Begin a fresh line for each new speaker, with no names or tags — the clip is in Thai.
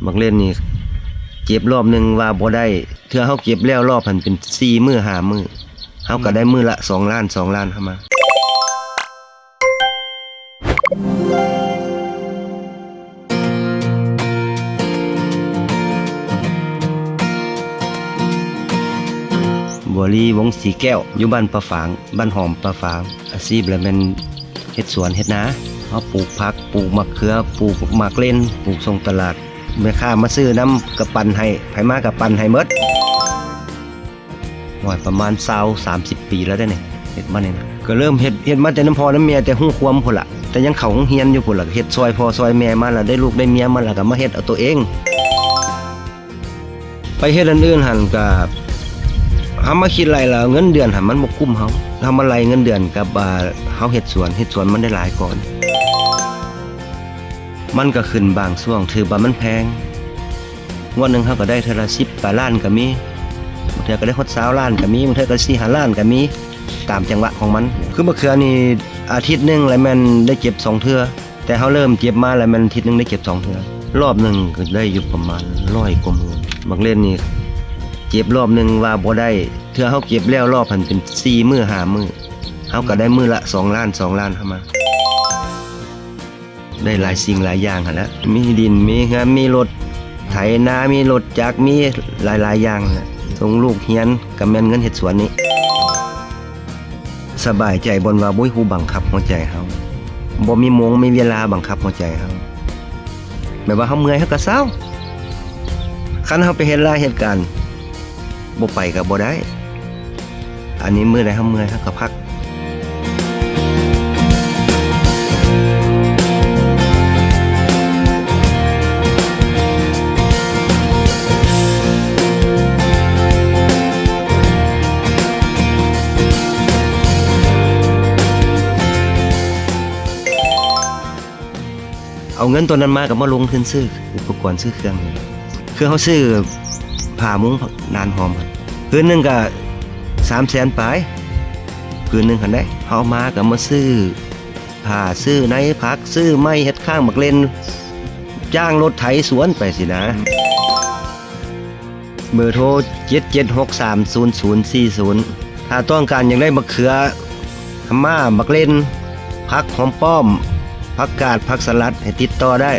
บักเล่นนี่เก็บรอบหนึ่งว่าบ่ได้เทื่อเฮาเก็บแล้วรอบมันเป็น4 มื้อ5 มื้อเฮาก็ได้มื้อละ2 ล้าน2 ล้านเข้ามาบัวลีวงสีแก้วอยู่บ้านปะฝางบ้านหอมปะฝางอาชีพแล้วแม่นเฮ็ดสวนเฮ็ดนาเฮาปลูกผักปลูกมะเขือปลูกหมากเล่นปลูกส่งตลาดแม่ค้ามาซื้อน้ำกระปั่นให้ไผมาก็ปั่นให้หมดว่าประมาณ20-30 ปีแล้วได้นี่เฮ็ดมานี่นะก็เริ่มเฮ็ดมาแต่น้ำพ่อน้ำเมียแต่ฮู้ความพุ่นล่ะแต่ยังเข้าโรงเรียนอยู่พุ่นล่ะเฮ็ดซอยพ่อซอยแม่มาแล้วได้ลูกได้เมียมาแล้วก็มาเฮ็ดเอาตัวเองไปเฮ็ดอันอื่นหั่นก็เฮามาคิดไรล่ะเงินเดือนหั่นมันบ่คุ้มเฮามาไล่เงินเดือนกับเฮาเฮ็ดสวนมันได้หลายก่อนมันก็ขึ้นบางช่วงถือว่ามันแพงงวดนึงเฮาก็ได้เทื่อละ10 กว่าล้านก็มีบางเทื่อก็ได้ฮอด20 ล้านก็มีบางเทื่อก็4-5 ล้านก็มีตามจังหวะของมันคือมะเขือนี่อาทิตย์นึงแล้วแม่นได้เก็บ2 เทื่อแต่เฮาเริ่มเก็บมาแล้วแม่นอาทิตย์นึงได้เก็บ2 เทื่อรอบนึงก็ได้อยู่ประมาณ100 กว่าหมื่นบักเล่นนี่เก็บรอบนึงว่าบ่ได้เทื่อเฮาเก็บแล้วรอบมันเป็น4 มื้อ5 มื้อเฮาก็ได้มื้อละ2 ล้าน2 ล้านเข้ามาได้หลายสิ่งหลายอย่างหั่นแหละมีดินมีงานมีรถไถนามีรถจักรมีหลายๆอย่างแหละส่งลูกเรียนก็แม่นเงินเฮ็ดสวนนี้สบายใจบ่ว่าบ่มีผู้บังคับหัวใจเฮาบ่มีโมงมีเวลาบังคับหัวใจเฮาแม้ว่าเฮาเมื่อยเฮาก็เศร้าคันเฮาไปเฮ็ดหลายเหตุการณ์บ่ไปก็บ่ได้อันนี้มื้อใดเฮาเมื่อยเฮาก็พักเอาเงินตัวนั้นมากับมาลงทุนซื้ออุปกรณ์ซื้อเครื่องคือเขาซื้อผ้ามุ้งนานหอมคืนนึงก็300,000 ปลายคืนนึงคันได้เขามากับมาซื้อผ้าซื้อในพักซื้อไม้เฮ็ดข้างบักเล่นจ้างรถไถสวนไปสินะเบอร์โทร77630040ถ้าต้องการอยากได้มะเขือขม่าบักเล่นผักหอมป้อมผักกาดผักสลัดให้ติดต่อได้